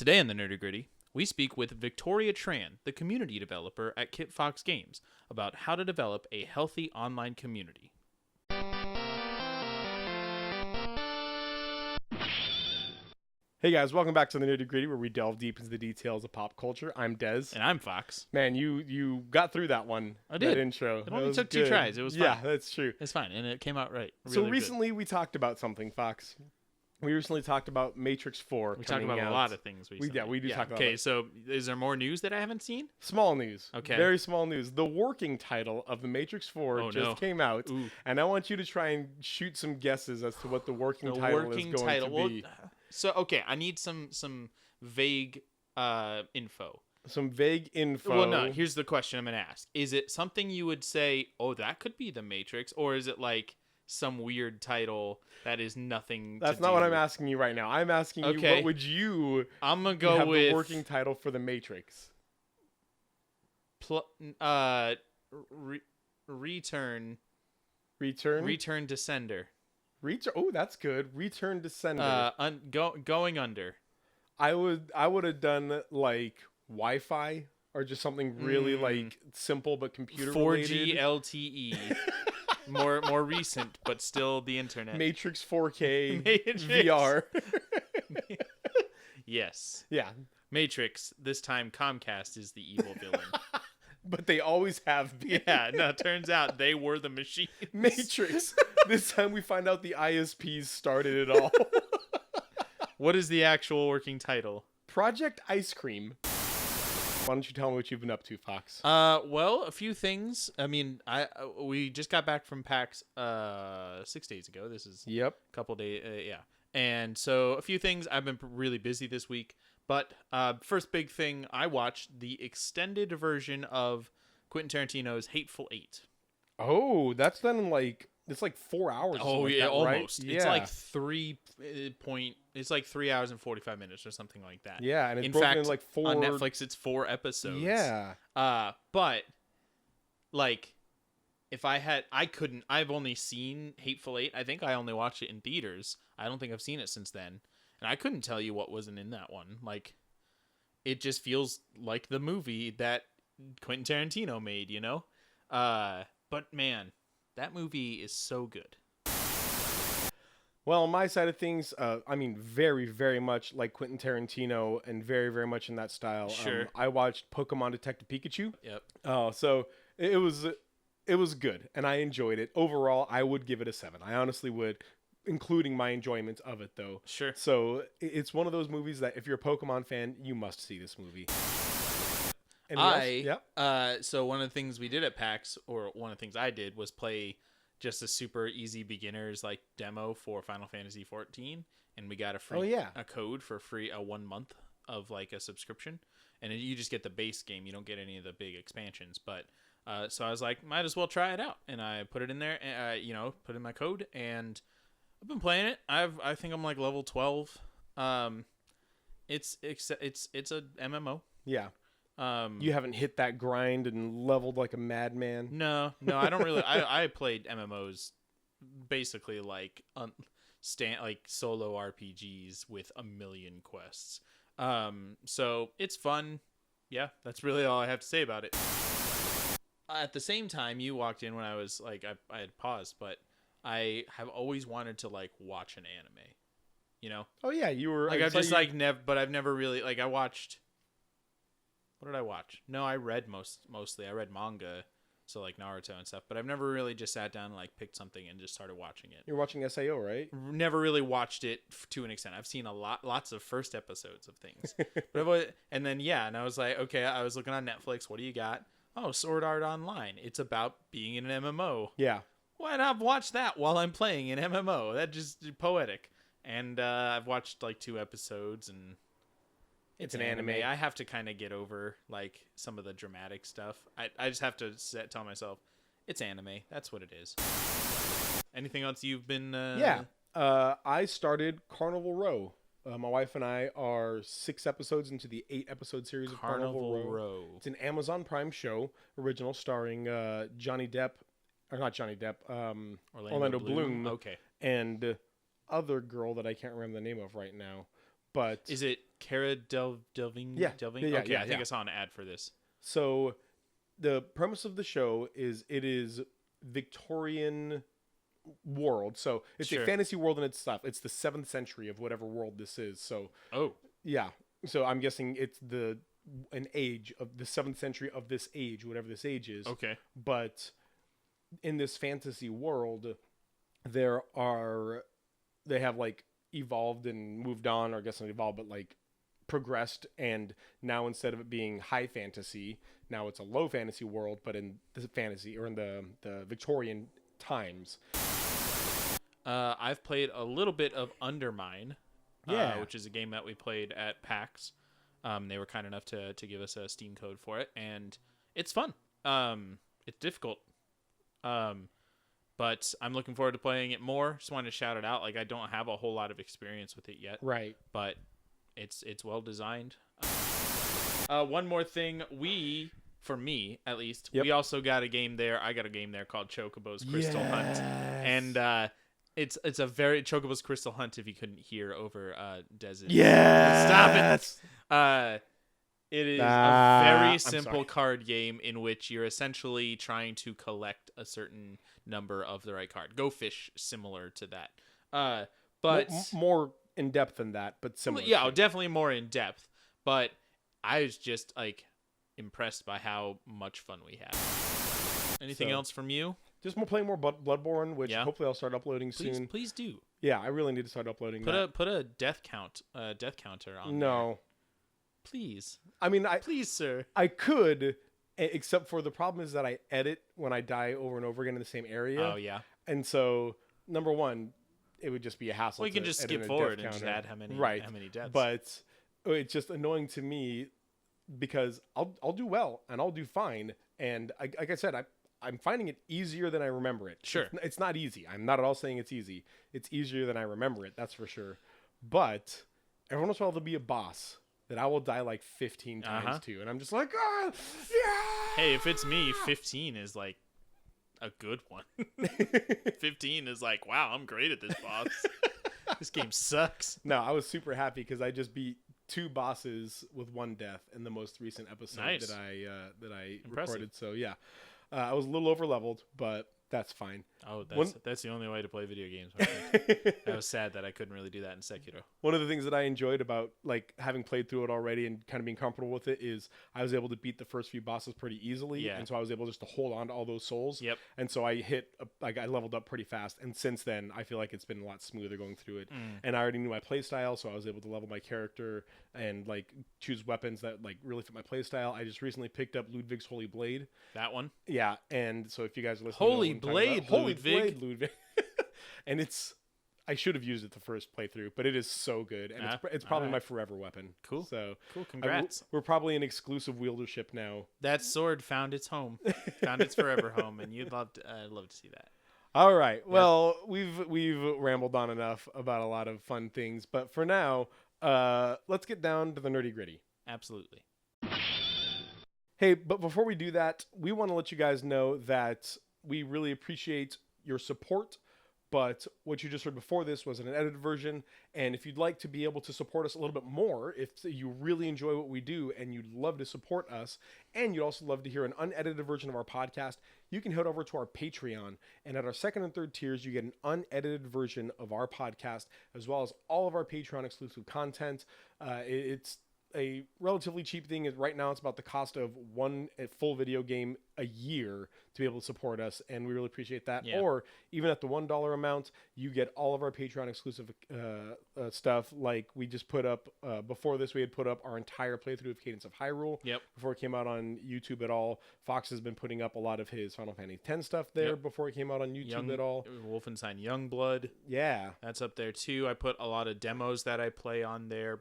Today in the Nerdy Gritty, we speak with Victoria Tran, the community developer at Kitfox Games, about how to develop a healthy online community. Hey guys, welcome back to the Nitty Gritty, where we delve deep into the details of pop culture. I'm Dez. And I'm Fox. Man, you got through that one. I did. That intro. It only took 2 tries. It was fine. Yeah, that's true. It's fine, and it came out right. So recently we talked about something, Fox. We recently talked about Matrix 4 We talked about a lot of things recently. We do talk about Okay, so is there more news that I haven't seen? Small news. Okay. Very small news. The working title of the Matrix 4 came out, and I want you to try and shoot some guesses as to what the working title is going to be. So, okay, I need some vague info. Some vague info. Well, no, here's the question I'm going to ask. Is it something you would say, oh, that could be the Matrix, or is it like some weird title that is nothing That's to not do what I'm asking you right now. I'm asking you, what would you I'm gonna go have with the working title for the Matrix? Return Descender. Oh, that's good. Return Descender. Going under. I would have done like Wi-Fi or just something really like simple but computer 4G LTE. more recent, but still the internet. Matrix 4K VR. Yes. Yeah. Matrix. This time Comcast is the evil villain. But they always have been. Yeah, no, turns out they were the machines. Matrix. This time we find out the ISPs started it all. What is the actual working title? Project Ice Cream. Why don't you tell me what you've been up to, Fox? Well, a few things. I mean, we just got back from PAX 6 days ago. This is a couple days, yeah. And so a few things. I've been really busy this week. But first big thing, I watched the extended version of Quentin Tarantino's Hateful Eight. Oh, that's done in it's like 4 hours. Oh yeah, almost. Right? It's like 3 hours and 45 minutes or something like that. Yeah, and it's in broken fact, in like 4. On Netflix, it's 4 episodes. Yeah. But like, if I've only seen Hateful Eight. I think I only watched it in theaters. I don't think I've seen it since then. And I couldn't tell you what wasn't in that one. Like, it just feels like the movie that Quentin Tarantino made, you know? But man, that movie is so good. Well, on my side of things, I mean, very, very much like Quentin Tarantino and very, very much in that style. Sure. I watched Pokemon Detective Pikachu. Yep. So it was good, and I enjoyed it. Overall, I would give it a 7. I honestly would, including my enjoyment of it, though. Sure. So it's one of those movies that if you're a Pokemon fan, you must see this movie. So one of the things we did at PAX, or one of the things I did, was play just a super easy beginners like demo for Final Fantasy XIV, and we got a code for free, a 1 month of like a subscription, and you just get the base game. You don't get any of the big expansions, but so I was like, might as well try it out, and I put it in there, put in my code, and I've been playing it. I think I'm like level 12. It's a MMO. Yeah. You haven't hit that grind and leveled like a madman. No, I don't really. I played MMOs basically like solo RPGs with a million quests. So it's fun. Yeah, that's really all I have to say about it. At the same time, you walked in when I was like, I had paused, but I have always wanted to like watch an anime. You know? Oh yeah, you were like but I've never really like I watched. What did I watch? No, I read mostly. I read manga, so like Naruto and stuff. But I've never really just sat down and like picked something and just started watching it. You're watching SAO, right? Never really watched it to an extent. I've seen lots of first episodes of things. And I was like, okay, I was looking on Netflix. What do you got? Oh, Sword Art Online. It's about being in an MMO. Yeah. Why not watch that while I'm playing an MMO? That's just poetic. And I've watched like 2 episodes and. It's an anime. I have to kind of get over like some of the dramatic stuff. I just have to tell myself it's anime. That's what it is. Anything else you've been? I started Carnival Row. My wife and I are 6 episodes into the 8-episode series of Carnival Row. It's an Amazon Prime show, original, starring Orlando Bloom. Okay. And other girl that I can't remember the name of right now. But is it Cara Delving? Yeah. Delving? Yeah, Okay, I think I saw an ad for this. So the premise of the show is it is Victorian world. So it's a fantasy world in itself. It's the 7th century of whatever world this is. So yeah. So I'm guessing it's an age of the 7th century of this age, whatever this age is. Okay. But in this fantasy world, they have like evolved and moved on, or I guess not evolved, but like progressed, and now instead of it being high fantasy, now it's a low fantasy world, but in the fantasy or in the Victorian times. I've played a little bit of Undermine, which is a game that we played at PAX. They were kind enough to give us a Steam code for it, and it's fun. It's difficult, but I'm looking forward to playing it more. Just wanted to shout it out. Like, I don't have a whole lot of experience with it yet, right? But it's well designed. One more thing, for me at least, we also got a game there. I got a game there called Chocobo's Crystal Hunt, and it's a very Chocobo's Crystal Hunt. If you couldn't hear over Dez's, stop it. It is a very simple card game in which you're essentially trying to collect a certain number of the right card. Go Fish, similar to that, but more in depth than that, but similar. Yeah, definitely more in depth. But I was just like impressed by how much fun we had. Anything else from you? Just playing more Bloodborne, which hopefully I'll start uploading soon. Please do. Yeah, I really need to start uploading. Put a death counter on. No. There. Please. I mean, please, sir. I could, except for the problem is that I edit when I die over and over again in the same area. Oh yeah. And so, number one, it would just be a hassle. Well, you can just skip forward and just add how many deaths. But it's just annoying to me because I'll do well and I'll do fine, and like I said, I'm finding it easier than I remember it. Sure. It's not easy. I'm not at all saying it's easy. It's easier than I remember it, that's for sure. But every once in a while there'll be a boss that I will die like 15 times to, and I'm just like, yeah. Hey, if it's me, 15 is like a good one. 15 is like, wow, I'm great at this boss. This game sucks. No, I was super happy because I just beat 2 bosses with 1 death in the most recent episode that I recorded. So yeah, I was a little over leveled, but that's fine. Oh, that's the only way to play video games. I think. I was sad that I couldn't really do that in Sekiro. One of the things that I enjoyed about like having played through it already and kind of being comfortable with it is I was able to beat the first few bosses pretty easily, and so I was able just to hold on to all those souls. Yep. And so I I leveled up pretty fast, and since then I feel like it's been a lot smoother going through it. And I already knew my play style, so I was able to level my character and like choose weapons that like really fit my play style. I just recently picked up Ludwig's Holy Blade. That one? Yeah, and so if you guys are listening, Holy Blade, Ludwig. And I should have used it the first playthrough, but it is so good, and it's probably my forever weapon. Cool. So cool. Congrats. We're probably an exclusive wieldership now. That sword found its home, found its forever home, and I'd love to see that. All right. Well, we've rambled on enough about a lot of fun things, but for now, let's get down to the nerdy gritty. Absolutely. Hey, but before we do that, we want to let you guys know that we really appreciate your support, but what you just heard before this was an edited version, and if you'd like to be able to support us a little bit more, if you really enjoy what we do and you'd love to support us, and you'd also love to hear an unedited version of our podcast, you can head over to our Patreon, and at our 2nd and 3rd tiers, you get an unedited version of our podcast, as well as all of our Patreon exclusive content. It's a relatively cheap thing. Right now it's about the cost of one full video game a year to be able to support us, and we really appreciate that. Or even at the $1 amount, you get all of our Patreon exclusive stuff. Like we just put up before this, we had put up our entire playthrough of Cadence of Hyrule before it came out on YouTube at all. Fox has been putting up a lot of his Final Fantasy X stuff there before it came out on YouTube at all. Wolfenstein Youngblood, that's up there too. I put a lot of demos that I play on there,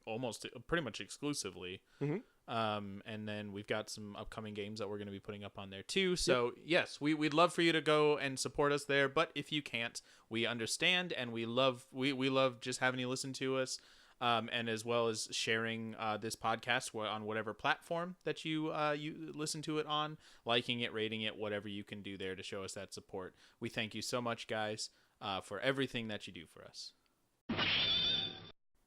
almost pretty much exclusively. And then we've got some upcoming games that we're going to be putting up on there too. So yes, we'd love for you to go and support us there, but if you can't, we understand, and we love just having you listen to us, and as well as sharing this podcast on whatever platform that you listen to it on, liking it, rating it, whatever you can do there to show us that support. We thank you so much, guys, for everything that you do for us.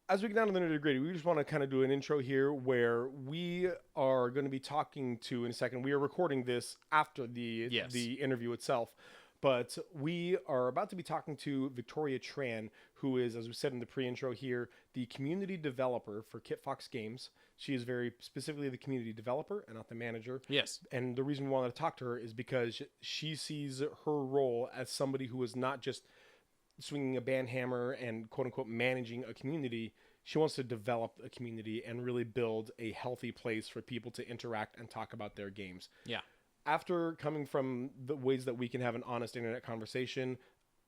as we get down to the nitty-gritty, we just want to kind of do an intro here where we are going to be talking to, in a second, we are recording this after the interview itself, but we are about to be talking to Victoria Tran, who is, as we said in the pre-intro here, the community developer for Kitfox Games. She is very specifically the community developer and not the manager. Yes. And the reason we wanted to talk to her is because she sees her role as somebody who is not just swinging a band hammer and quote-unquote managing a community. She wants to develop a community and really build a healthy place for people to interact and talk about their games. Yeah. After coming from the ways that we can have an honest internet conversation,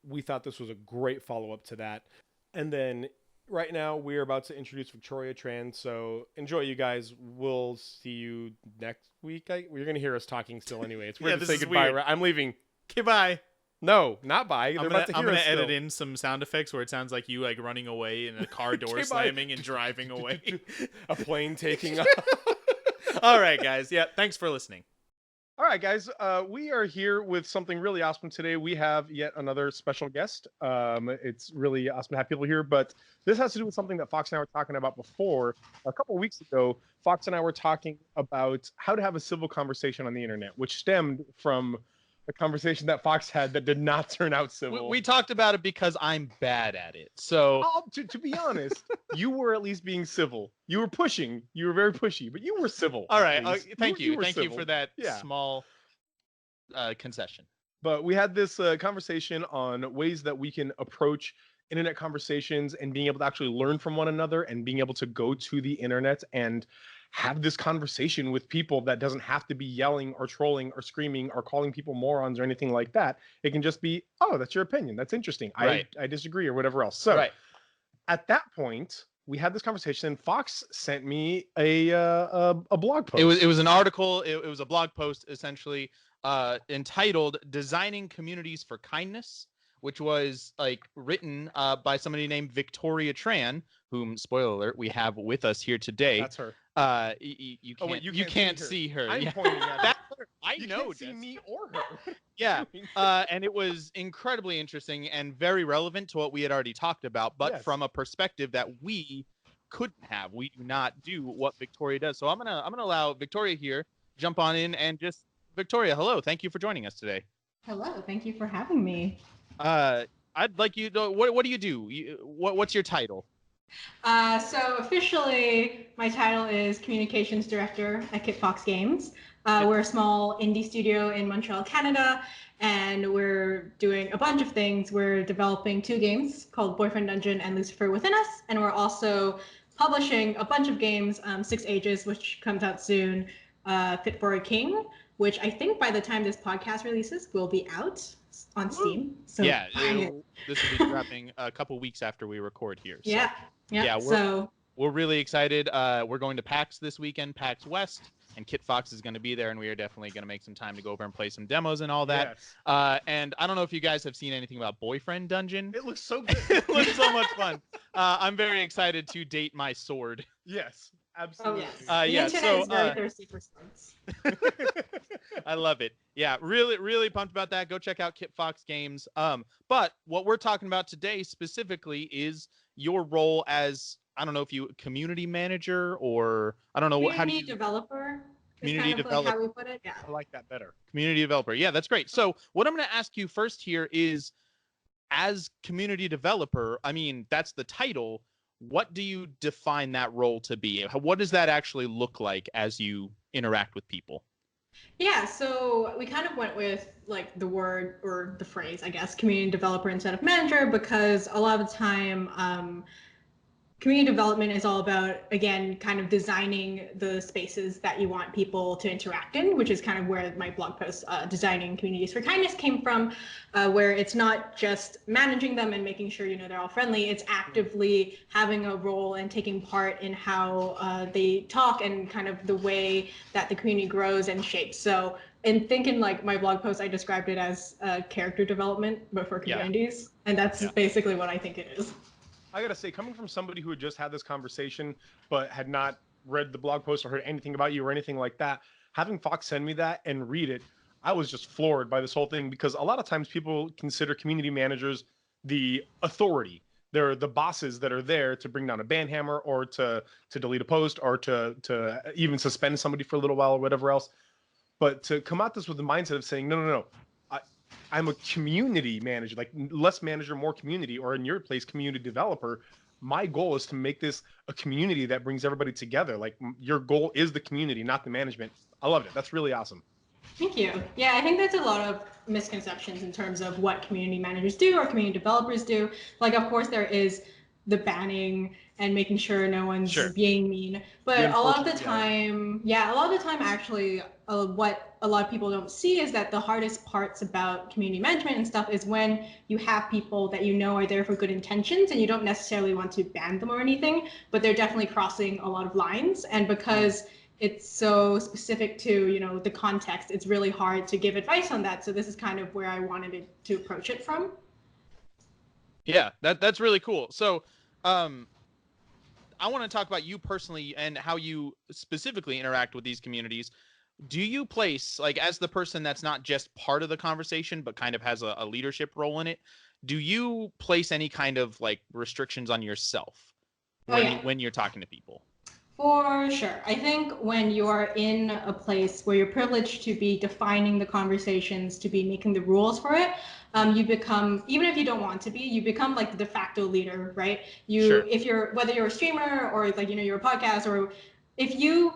we thought this was a great follow-up to that. And then right now we're about to introduce Victoria Tran. So enjoy, you guys. We'll see you next week. You're going to hear us talking still anyway. It's weird to say goodbye. Weird. I'm leaving. Okay, bye. No, not bye. I'm gonna edit in some sound effects where it sounds like you like running away and a car door slamming and driving away. A plane taking off. All right, guys. Yeah, thanks for listening. All right, guys. We are here with something really awesome today. We have yet another special guest. It's really awesome to have people here, but this has to do with something that Fox and I were talking about before. A couple of weeks ago, Fox and I were talking about how to have a civil conversation on the internet, which stemmed from a conversation that Fox had that did not turn out civil. We talked about it because I'm bad at it. So to be honest, you were at least being civil. You were pushing. You were very pushy, but you were civil. All right. Thank you. Thank you for that small concession. But we had this conversation on ways that we can approach internet conversations and being able to actually learn from one another and being able to go to the internet and have this conversation with people that doesn't have to be yelling or trolling or screaming or calling people morons or anything like that. It can just be, oh, that's your opinion. That's interesting. Right. I disagree or whatever else. So at that point, we had this conversation and Fox sent me a blog post. It was an article. It was a blog post essentially entitled "Designing Communities for Kindness," which was like written by somebody named Victoria Tran, whom, spoiler alert, we have with us here today. That's her. You can't see her. I'm pointing at her. I you know. Can't see me or her. Yeah. And it was incredibly interesting and very relevant to what we had already talked about, but from a perspective that we couldn't have. We do not do what Victoria does. So I'm gonna allow Victoria here jump on in and just Victoria, hello. Thank you for joining us today. Hello. Thank you for having me. I'd like you to, what do you do? What's your title? So officially, my title is Communications Director at Kitfox Games. We're a small indie studio in Montreal, Canada, and we're doing a bunch of things. We're developing 2 games called Boyfriend Dungeon and Lucifer Within Us, and we're also publishing a bunch of games, 6 Ages, which comes out soon, Fit for a King, which I think by the time this podcast releases will be out on Steam. So yeah, this will be dropping a couple weeks after we record here. So. Yeah. We're really excited. We're going to PAX this weekend, PAX West, and Kitfox is going to be there, and we are definitely going to make some time to go over and play some demos and all that. Yes. And I don't know if you guys have seen anything about Boyfriend Dungeon. It looks so good. It looks so much fun. I'm very excited to date my sword. Yes. Absolutely. Oh, yes. The internet is very thirsty for swords. I love it. Yeah, really, really pumped about that. Go check out Kitfox Games. But what we're talking about today specifically is your role as, I don't know if you community manager or I don't know community developer. Community developer. Like how we put it. Yeah. I like that better. Community developer. Yeah, that's great. So what I'm going to ask you first here is, as community developer, I mean, that's the title. What do you define that role to be? What does that actually look like as you interact with people? Yeah, so we kind of went with like the word or the phrase, I guess, community developer instead of manager, because a lot of the time community development is all about, again, kind of designing the spaces that you want people to interact in, which is kind of where my blog post, Designing Communities for Kindness, came from, where it's not just managing them and making sure, they're all friendly. It's actively having a role and taking part in how they talk and kind of the way that the community grows and shapes. So in thinking like my blog post, I described it as character development, but for communities. And that's basically what I think it is. I gotta say, coming from somebody who had just had this conversation, but had not read the blog post or heard anything about you or anything like that, having Fox send me that and read it, I was just floored by this whole thing, because a lot of times people consider community managers the authority. They're the bosses that are there to bring down a banhammer or to delete a post or to even suspend somebody for a little while or whatever else. But to come at this with the mindset of saying, no, I'm a community manager, like less manager, more community, or in your place, community developer. My goal is to make this a community that brings everybody together. Like your goal is the community, not the management. I loved it. That's really awesome. Thank you. Yeah, I think there's a lot of misconceptions in terms of what community managers do or community developers do. Like, of course, there is the banning and making sure no one's being mean. But a lot of the time, actually, what a lot of people don't see is that the hardest parts about community management and stuff is when you have people that you know are there for good intentions and you don't necessarily want to ban them or anything, but they're definitely crossing a lot of lines. And because it's so specific to, you know, the context, it's really hard to give advice on that. So this is kind of where I wanted to approach it from. Yeah, that's really cool. So I want to talk about you personally and how you specifically interact with these communities. Do you place, like, as the person that's not just part of the conversation, but kind of has a leadership role in it, do you place any kind of like restrictions on yourself when you're talking to people? For sure. I think when you're in a place where you're privileged to be defining the conversations, to be making the rules for it, you become, even if you don't want to be, you become like the de facto leader, right? If you're, whether you're a streamer or like, you know, you're a podcast, or if you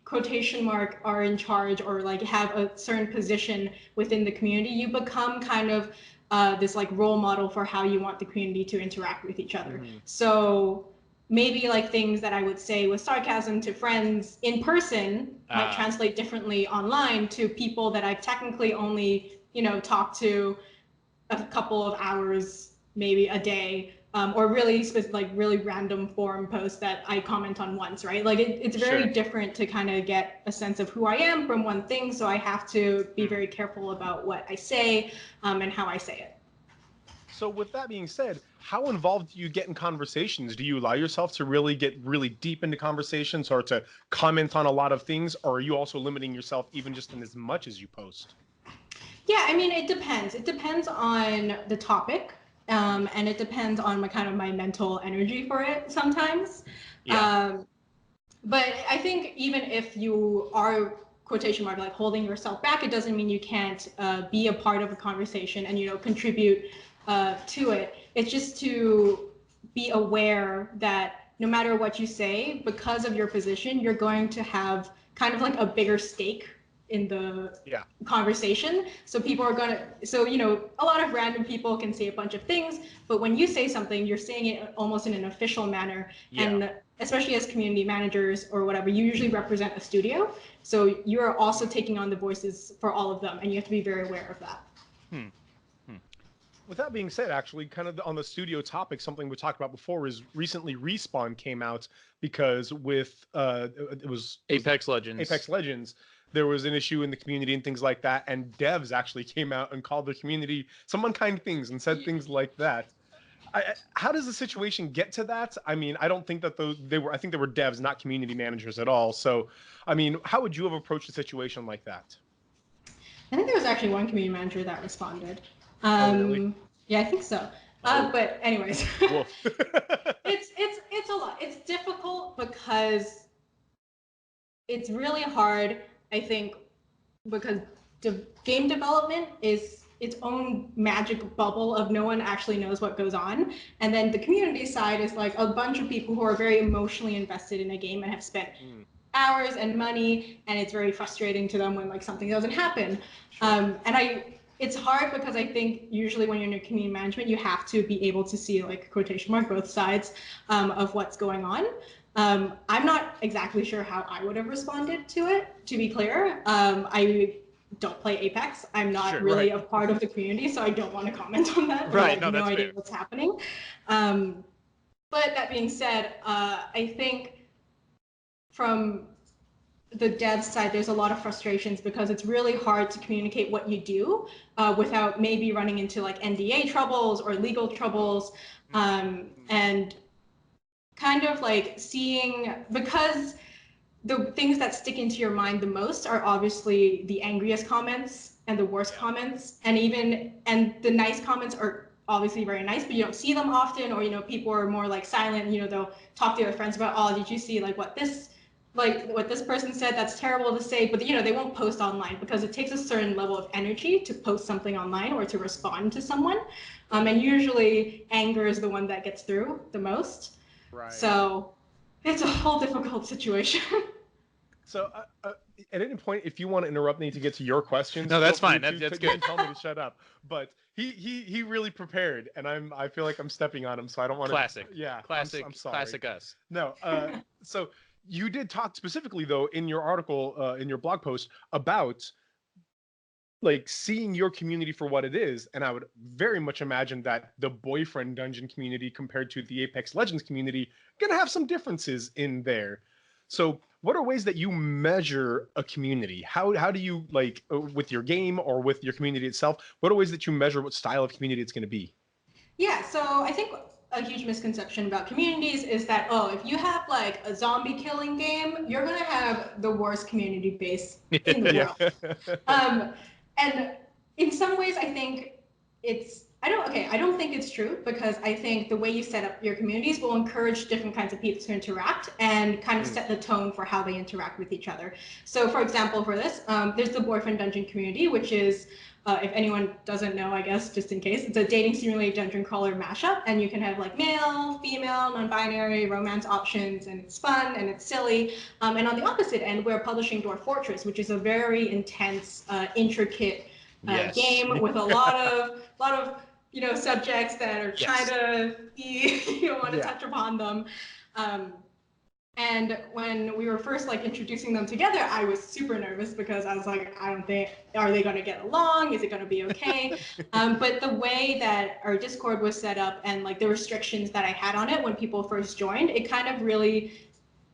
quotation mark are in charge or like have a certain position within the community, you become kind of this like role model for how you want the community to interact with each other. So maybe like things that I would say with sarcasm to friends in person might translate differently online to people that I've technically only, you know, talked to a couple of hours, maybe a day, or really like really random forum posts that I comment on once, right? Like it's very different to kind of get a sense of who I am from one thing. So I have to be very careful about what I say and how I say it. So with that being said, how involved do you get in conversations? Do you allow yourself to really get really deep into conversations or to comment on a lot of things? Or are you also limiting yourself even just in as much as you post? Yeah, I mean, it depends. It depends on the topic, and it depends on my mental energy for it sometimes. But I think even if you are quotation mark like holding yourself back, it doesn't mean you can't be a part of a conversation and, you know, contribute to it. It's just to be aware that no matter what you say, because of your position, you're going to have kind of like a bigger stake in the conversation. So people are you know, a lot of random people can say a bunch of things, but when you say something, you're saying it almost in an official manner. And especially as community managers or whatever, you usually represent a studio. So you're also taking on the voices for all of them, and you have to be very aware of that. With that being said, actually, kind of on the studio topic, something we talked about before is recently Respawn came out because with it was Apex Legends. There was an issue in the community and things like that, and devs actually came out and called the community some unkind things and said things like that. How does the situation get to that? I mean, I don't think that I think they were devs, not community managers at all. So, I mean, how would you have approached a situation like that? I think there was actually one community manager that responded. Really? Yeah, I think so. But anyways, it's a lot. It's difficult because it's really hard, I think, because game development is its own magic bubble of no one actually knows what goes on. And then the community side is like a bunch of people who are very emotionally invested in a game and have spent hours and money, and it's very frustrating to them when like something doesn't happen. It's hard because I think usually when you're in community management, you have to be able to see like quotation mark both sides of what's going on. I'm not exactly sure how I would have responded to it, to be clear. I don't play Apex. I'm not really a part of the community, so I don't want to comment on that. I have no idea what's happening. But that being said, I think from the dev side, there's a lot of frustrations because it's really hard to communicate what you do without maybe running into like NDA troubles or legal troubles, and kind of like seeing, because the things that stick into your mind the most are obviously the angriest comments and the worst comments, and the nice comments are obviously very nice, but you don't see them often, or, people are more like silent, they'll talk to their friends about, oh, did you see what this person said, that's terrible to say, but they won't post online because it takes a certain level of energy to post something online or to respond to someone. And usually anger is the one that gets through the most. Right. So it's a whole difficult situation. So at any point, if you want to interrupt me to get to your questions, no, that's fine. That's good. You can tell me to shut up. But he really prepared, and I feel like I'm stepping on him, so I don't want to. Classic. Yeah. Classic. I'm sorry. Classic us. No. So you did talk specifically though in your article, in your blog post about like seeing your community for what it is, and I would very much imagine that the boyfriend dungeon community compared to the Apex Legends community gonna have some differences in there. So what are ways that you measure a community? How do you, like, with your game or with your community itself, what are ways that you measure what style of community it's going to be? Yeah, so I think a huge misconception about communities is that, if you have like a zombie killing game, you're going to have the worst community base in the world. And in some ways, I think I don't think it's true, because I think the way you set up your communities will encourage different kinds of people to interact and kind of set the tone for how they interact with each other. So for example, for this, there's the Boyfriend Dungeon community, which is, if anyone doesn't know, I guess, just in case, it's a dating simulated dungeon crawler mashup, and you can have like male, female, non-binary, romance options, and it's fun and it's silly. And on the opposite end, we're publishing Dwarf Fortress, which is a very intense, intricate game with a lot of subjects that are kind of, you don't want to touch upon them. And when we were first introducing them together, I was super nervous because I was like, are they going to get along? Is it going to be okay? But the way that our Discord was set up and the restrictions that I had on it when people first joined, it kind of really,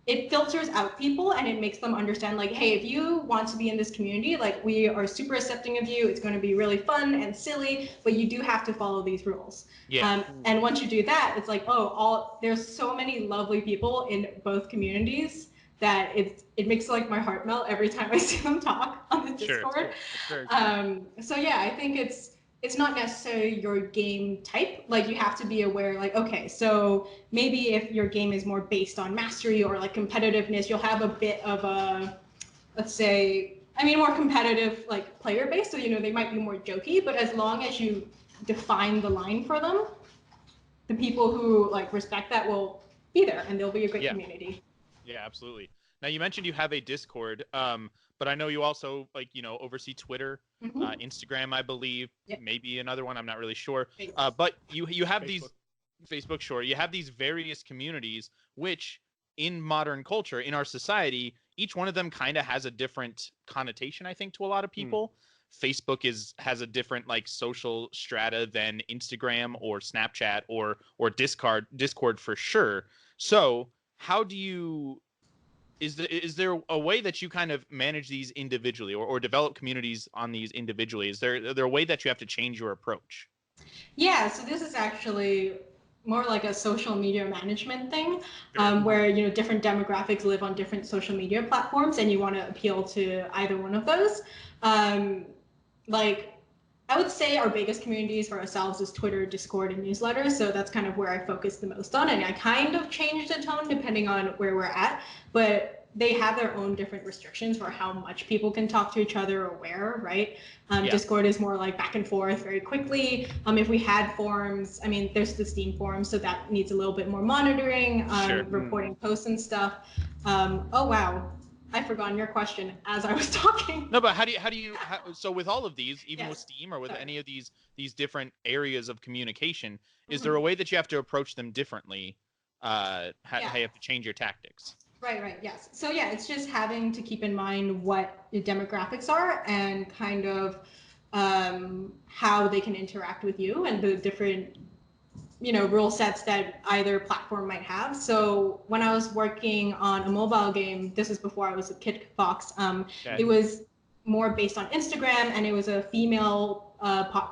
it filters out people and it makes them understand hey, if you want to be in this community, we are super accepting of you. It's going to be really fun and silly, but you do have to follow these rules. Yeah. And once you do that, it's there's so many lovely people in both communities that it makes my heart melt every time I see them talk on the Discord. Sure. So yeah, I think it's not necessarily your game type. You have to be aware, okay, so maybe if your game is more based on mastery or competitiveness, you'll have a bit of a, let's say, more competitive player base. So, they might be more jokey, but as long as you define the line for them, the people who respect that will be there and they'll be a great community. Yeah, absolutely. Now you mentioned you have a Discord, but I know you also oversee Twitter, Instagram, I believe, maybe another one. I'm not really sure. But you have these Facebook, sure. You have these various communities, which in modern culture, in our society, each one of them kind of has a different connotation, I think, to a lot of people. Facebook has a different social strata than Instagram or Snapchat or Discord for sure. So how do you? Is there a way that you kind of manage these individually or develop communities on these individually? Is there a way that you have to change your approach? Yeah, so this is actually more like a social media management thing, where different demographics live on different social media platforms and you want to appeal to either one of those. I would say our biggest communities for ourselves is Twitter, Discord, and newsletters. So that's kind of where I focus the most on. And I kind of change the tone depending on where we're at. But they have their own different restrictions for how much people can talk to each other or where, right? Discord is more back and forth very quickly. If we had forums, there's the Steam forums, so that needs a little bit more monitoring, reporting posts and stuff. Oh, wow. I've forgotten your question as I was talking. No, but how do you so with all of these, even with Steam or with any of these different areas of communication, is there a way that you have to approach them differently? How you have to change your tactics? Right, yes. So yeah, it's just having to keep in mind what the demographics are and kind of how they can interact with you and the different rule sets that either platform might have. So when I was working on a mobile game, this is before I was at Kitfox, it was more based on Instagram and it was a female,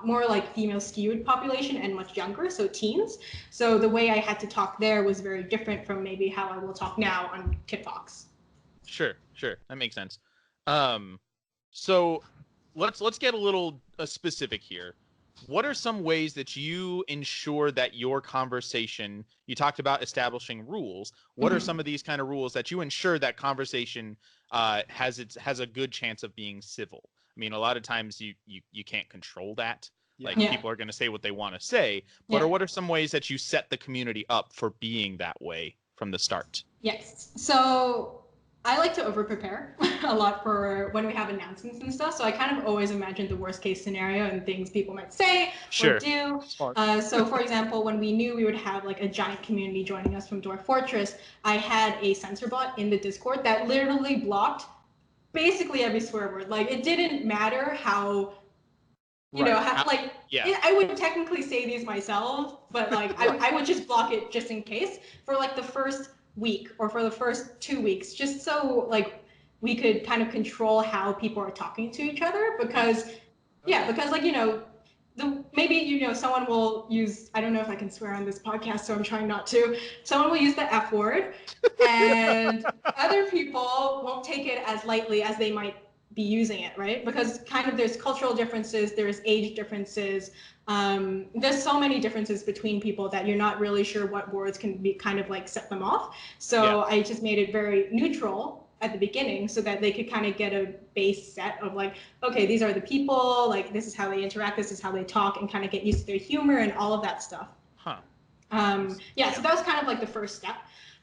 more female skewed population and much younger, so teens. So the way I had to talk there was very different from maybe how I will talk now on Kitfox. Sure, that makes sense. So let's get a little specific here. what are some ways that you ensure that your conversation, you talked about establishing rules. What are some of these kind of rules that you ensure that conversation has a good chance of being civil? I mean, a lot of times you can't control that. Like people are going to say what they want to say, but what are some ways that you set the community up for being that way from the start? Yes. So I like to over-prepare a lot for when we have announcements and stuff. So I kind of always imagine the worst-case scenario and things people might say or do. So, for example, when we knew we would have like a giant community joining us from Dwarf Fortress, I had a censor bot in the Discord that literally blocked basically every swear word. Like, it didn't matter how... I would technically say these myself, but like I would just block it just in case for like the first week or for the first 2 weeks, just so like we could kind of control how people are talking to each other, because like, maybe someone will use, I don't know if I can swear on this podcast, so I'm trying not to. Someone will use the F word, and other people won't take it as lightly as they might be using it, right? Because kind of there's cultural differences, there's age differences, there's so many differences between people that you're not really sure what words can be kind of like set them off. So I just made it very neutral at the beginning so that they could kind of get a base set of like, okay, these are the people, like this is how they interact, this is how they talk, and kind of get used to their humor and all of that stuff. So that was kind of like the first step.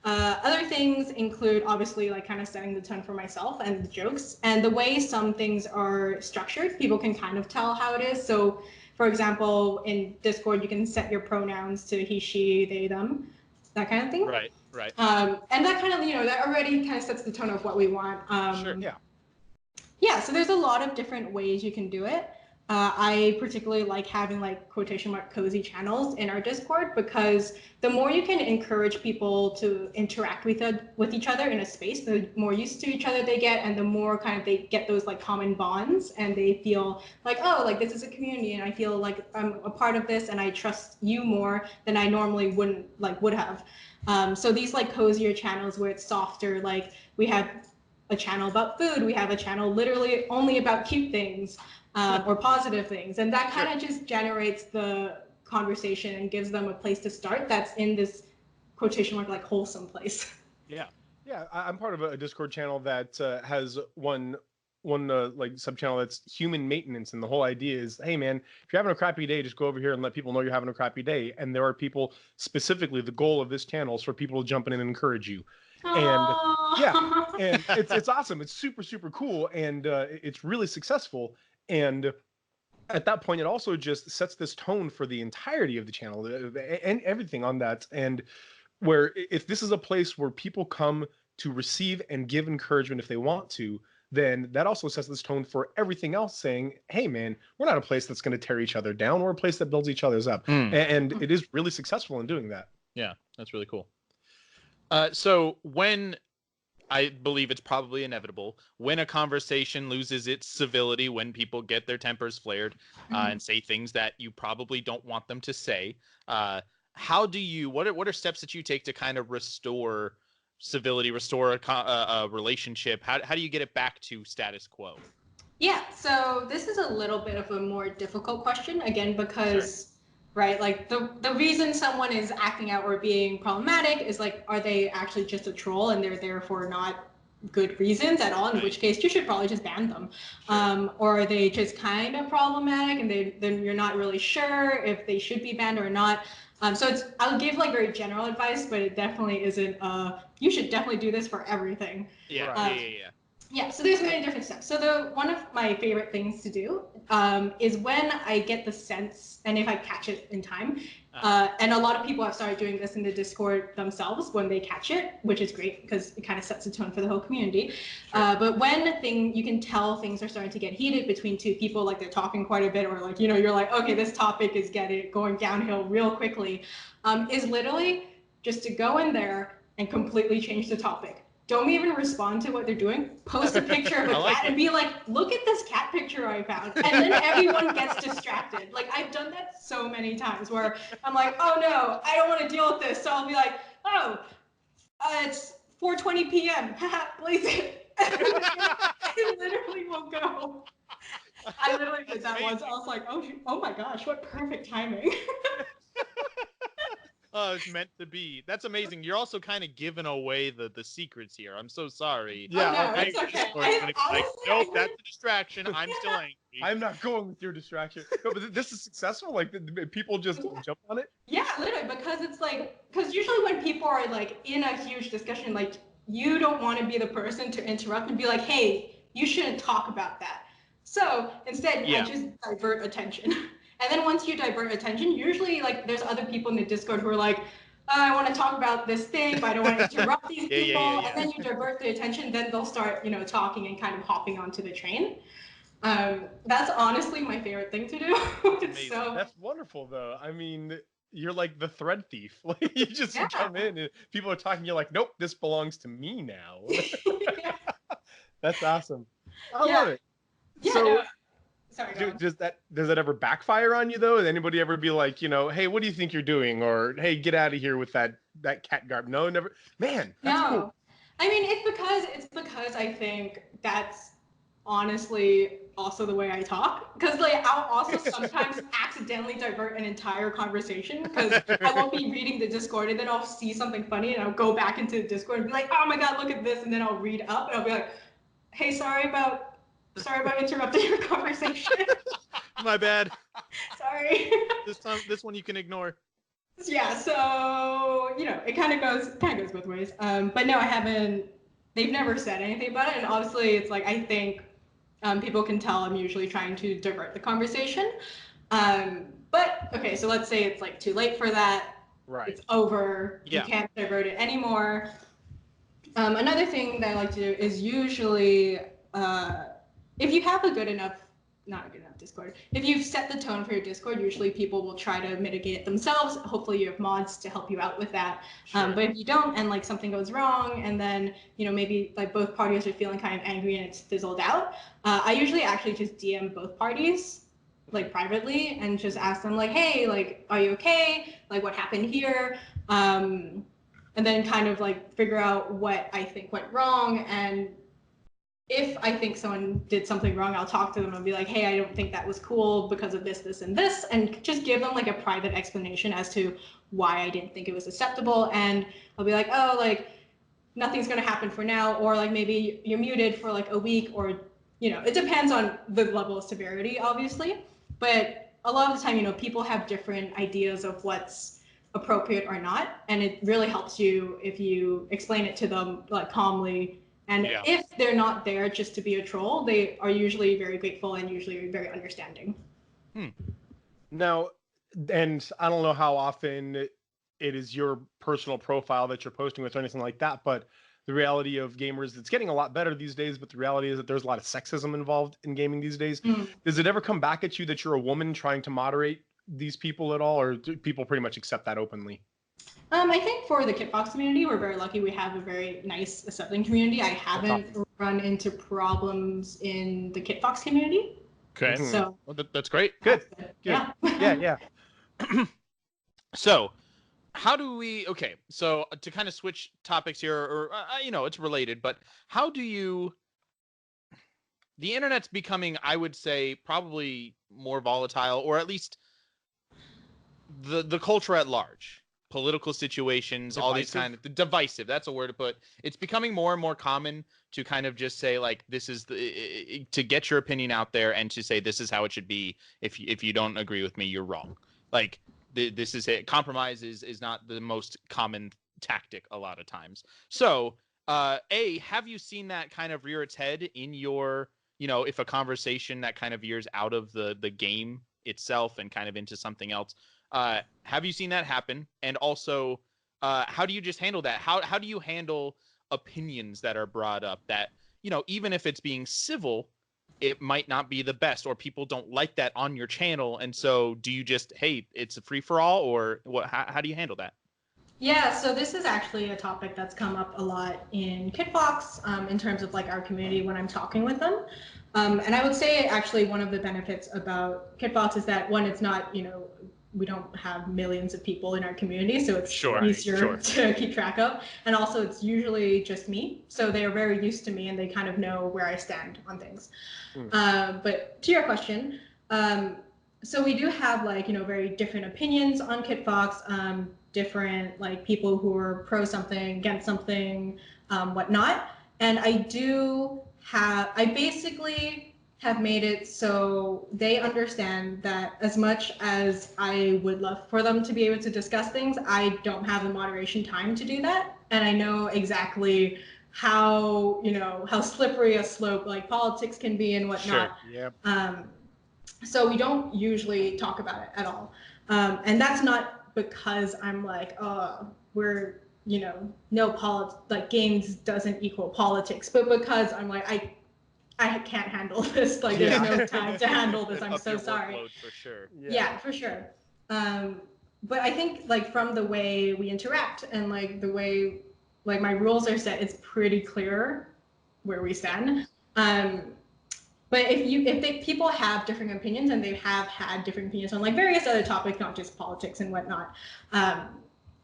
Other things include obviously like kind of setting the tone for myself and the jokes, and the way some things are structured, people can kind of tell how it is. So for example, in Discord, you can set your pronouns to he, she, they, them, that kind of thing. Right. And that kind of, that already kind of sets the tone of what we want. So there's a lot of different ways you can do it. I particularly like having like quotation mark cozy channels in our Discord, because the more you can encourage people to interact with each other in a space, the more used to each other they get, and the more kind of they get those like common bonds, and they feel like, oh, like this is a community and I feel like I'm a part of this and I trust you more than I normally would have. So these like cozier channels where it's softer, like we have a channel about food, we have a channel literally only about cute things. Or positive things, and that kind of just generates the conversation and gives them a place to start that's in this quotation mark like wholesome place. I'm part of a Discord channel that has one like sub channel that's human maintenance, and the whole idea is, hey man, if you're having a crappy day, just go over here and let people know you're having a crappy day. And there are people, specifically the goal of this channel is for people to jump in and encourage you. Aww. And it's awesome. It's super cool, and it's really successful. And at that point, it also just sets this tone for the entirety of the channel and everything on that. And where if this is a place where people come to receive and give encouragement if they want to, then that also sets this tone for everything else, saying, hey man, we're not a place that's going to tear each other down. We're a place that builds each other's up. And it is really successful in doing that. Yeah, that's really cool. So when, I believe it's probably inevitable, when a conversation loses its civility, when people get their tempers flared and say things that you probably don't want them to say, how do you, what are steps that you take to kind of restore civility, restore a relationship? How do you get it back to status quo? Yeah, so this is a little bit of a more difficult question, again, because right, like the reason someone is acting out or being problematic is like, are they actually just a troll and they're there for not good reasons at all, in which case you should probably just ban them. Or are they just kind of problematic and then you're not really sure if they should be banned or not. So I'll give like very general advice, but it definitely isn't you should definitely do this for everything. Yeah, so there's many different steps. So one of my favorite things to do is when I get the sense, and if I catch it in time, and a lot of people have started doing this in the Discord themselves when they catch it, which is great because it kind of sets a tone for the whole community. But when you can tell things are starting to get heated between two people, like they're talking quite a bit, or like, you're like, okay, this topic is going downhill real quickly, is literally just to go in there and completely change the topic. Don't even respond to what they're doing. Post a picture of a cat and be like, look at this cat picture I found. And then everyone gets distracted. Like, I've done that so many times where I'm like, oh no, I don't want to deal with this. So I'll be like, oh, it's 4:20 p.m. Haha, blaze it. And literally will go. I literally did that once. I was like, oh my gosh, what perfect timing. Oh, it's meant to be. That's amazing. You're also kind of giving away the secrets here. I'm so sorry. Yeah, no, it's okay. Nope, that's a distraction. I'm still angry. I'm not going with your distraction. No, but this is successful. Like, people just jump on it. Yeah, literally, because it's like, because usually when people are like in a huge discussion, like you don't want to be the person to interrupt and be like, hey, you shouldn't talk about that. So instead, I just divert attention. And then once you divert attention, usually like there's other people in the Discord who are like, I want to talk about this thing, but I don't want to interrupt these people. And then you divert the attention, then they'll start, talking and kind of hopping onto the train. That's honestly my favorite thing to do. So that's wonderful, though. I mean, you're like the thread thief. Like, you just come in and people are talking. You're like, nope, this belongs to me now. That's awesome. I love it. Yeah, so, sorry. Does that ever backfire on you though? Does anybody ever be like, hey, what do you think you're doing? Or hey, get out of here with that cat garb? No, never. Man, that's cool. I mean, it's because I think that's honestly also the way I talk. Because like I'll also sometimes accidentally divert an entire conversation because I won't be reading the Discord and then I'll see something funny and I'll go back into the Discord and be like, oh my god, look at this, and then I'll read up and I'll be like, hey, sorry about interrupting your conversation. My bad. Sorry. This one you can ignore. Yeah, so it kind of goes both ways. But no, I haven't. They've never said anything about it, and obviously, it's like I think people can tell I'm usually trying to divert the conversation. But okay, so let's say it's like too late for that. Right. It's over. Yeah. You can't divert it anymore. Another thing that I like to do is usually. If you have not a good enough Discord, if you've set the tone for your Discord, usually people will try to mitigate it themselves. Hopefully you have mods to help you out with that. Sure. But if you don't and like something goes wrong and then, maybe like both parties are feeling kind of angry and it's fizzled out, I usually actually just DM both parties like privately and just ask them like, hey, like, are you okay? Like what happened here? And then kind of like figure out what I think went wrong, and if I think someone did something wrong, I'll talk to them and be like, hey, I don't think that was cool because of this, this, and this, and just give them like a private explanation as to why I didn't think it was acceptable. And I'll be like, oh, like nothing's going to happen for now, or like maybe you're muted for like a week, or, it depends on the level of severity, obviously. But a lot of the time, people have different ideas of what's appropriate or not. And it really helps you if you explain it to them like calmly. And if they're not there just to be a troll, they are usually very grateful and usually very understanding. Now, and I don't know how often it is your personal profile that you're posting with or anything like that, but the reality of gamers, it's getting a lot better these days, but the reality is that there's a lot of sexism involved in gaming these days. Does it ever come back at you that you're a woman trying to moderate these people at all, or do people pretty much accept that openly? I think for the Kitfox community, we're very lucky. We have a very nice, accepting community. I haven't run into problems in the Kitfox community. Okay. So that's great. Good. Yeah. Yeah. So how do we, so to kind of switch topics here, or, it's related, but how do you, the internet's becoming, I would say, probably more volatile, or at least the culture at large. Political situations, divisive. All these kind of divisive. That's a word to put. It's becoming more and more common to kind of just say like, this is to get your opinion out there and to say this is how it should be. If you don't agree with me, you're wrong. Like this is it. Compromise is not the most common tactic a lot of times. So, have you seen that kind of rear its head in your, if a conversation that kind of veers out of the game itself and kind of into something else? Have you seen that happen? And also, how do you just handle that? How do you handle opinions that are brought up that, even if it's being civil, it might not be the best, or people don't like that on your channel? And so do you just, hey, it's a free for all, or what? How do you handle that? Yeah, so this is actually a topic that's come up a lot in Kitfox in terms of like our community when I'm talking with them. And I would say actually one of the benefits about Kitfox is that one, it's not, we don't have millions of people in our community, so it's easier to keep track of. And also it's usually just me, so they are very used to me and they kind of know where I stand on things. But to your question, so we do have like, very different opinions on Kitfox, different like people who are pro something, against something, whatnot. And I basically have made it so they understand that as much as I would love for them to be able to discuss things, I don't have the moderation time to do that. And I know exactly how, how slippery a slope like politics can be and whatnot. Sure. Yep. So we don't usually talk about it at all. And that's not because I'm like, we're, no politics, like games doesn't equal politics, but because I'm like, I can't handle this. Like, there's no time to handle this. I'm so sorry. For sure. Yeah, for sure. But I think like from the way we interact and like the way like my rules are set, it's pretty clear where we stand. But if people have different opinions, and they have had different opinions on like various other topics, not just politics and whatnot,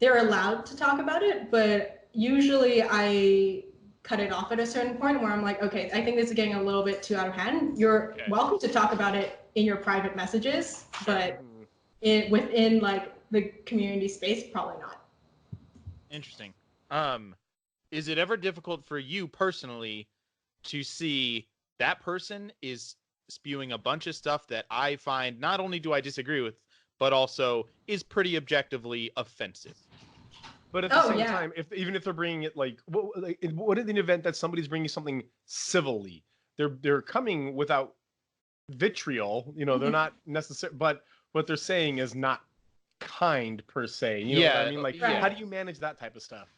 they're allowed to talk about it. But usually I cut it off at a certain point where I'm like, okay, I think this is getting a little bit too out of hand. You're welcome to talk about it in your private messages, but within like the community space, probably not. Interesting. Is it ever difficult for you personally to see that person is spewing a bunch of stuff that I find not only do I disagree with, but also is pretty objectively offensive? But at the same time, even if they're bringing it like, what in the event that somebody's bringing something civilly, they're coming without vitriol, they're not necessarily, but what they're saying is not kind per se. You know what I mean? Like, how do you manage that type of stuff?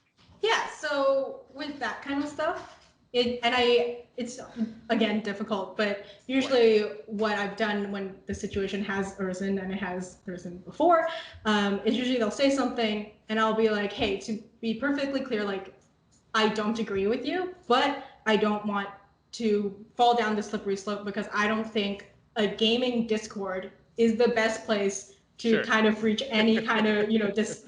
Yeah, so with that kind of stuff, it's again difficult, but usually what I've done when the situation has arisen, and it has arisen before, is usually they'll say something and I'll be like, hey, to be perfectly clear, like, I don't agree with you, but I don't want to fall down the slippery slope because I don't think a gaming Discord is the best place to kind of reach any kind of,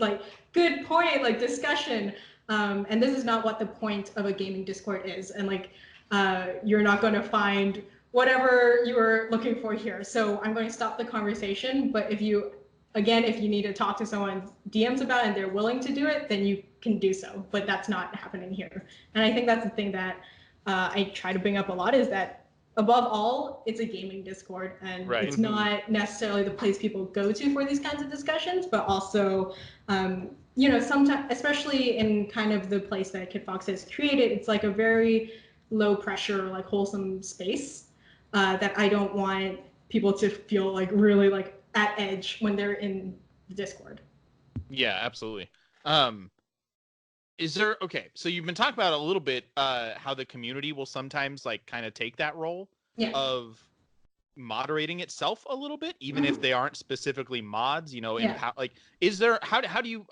like good point, like discussion. And this is not what the point of a gaming Discord is. And like, you're not going to find whatever you were looking for here. So I'm going to stop the conversation. But if you need to talk to someone DMs about it and they're willing to do it, then you can do so. But that's not happening here. And I think that's the thing that I try to bring up a lot, is that above all, it's a gaming Discord, and it's not necessarily the place people go to for these kinds of discussions, but also, sometimes, especially in kind of the place that Kitfox has created, it's like a very low pressure, like wholesome space that I don't want people to feel like really like at edge when they're in the Discord. Yeah, absolutely. So you've been talking about a little bit how the community will sometimes like kind of take that role of moderating itself a little bit, even if they aren't specifically mods, like, is there, how do you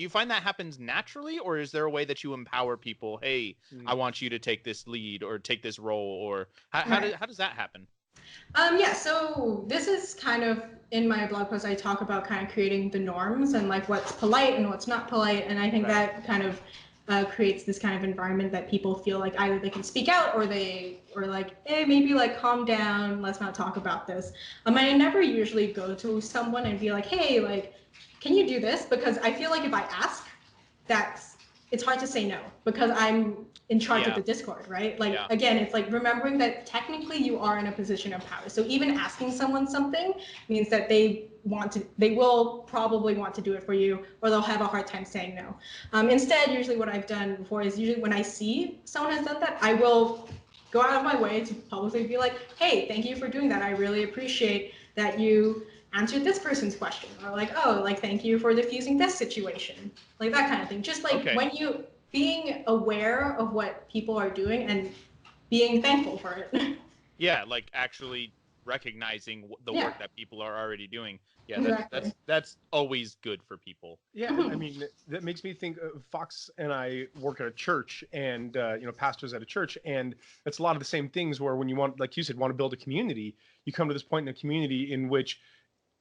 find that happens naturally, or is there a way that you empower people? Hey, I want you to take this lead or take this role, or how does that happen? So this is kind of in my blog post, I talk about kind of creating the norms and like what's polite and what's not polite. And I think that kind of creates this kind of environment that people feel like either they can speak out or like, hey, maybe like calm down, let's not talk about this. I never usually go to someone and be like, hey, like, can you do this? Because I feel like if I ask, it's hard to say no, because I'm in charge of the Discord, right? Like, again, it's like remembering that technically you are in a position of power. So even asking someone something means that they will probably want to do it for you, or they'll have a hard time saying no. Instead, usually what I've done before is usually when I see someone has done that, I will go out of my way to publicly be like, hey, thank you for doing that. I really appreciate that you answered this person's question, or like, oh, like, thank you for diffusing this situation, like that kind of thing. Just like when you being aware of what people are doing and being thankful for it. Yeah, like actually recognizing the work that people are already doing. Yeah, exactly. that's always good for people. Yeah, I mean, that makes me think Fox and I work at a church, and pastors at a church, and it's a lot of the same things where when you want, like you said, want to build a community, you come to this point in a community in which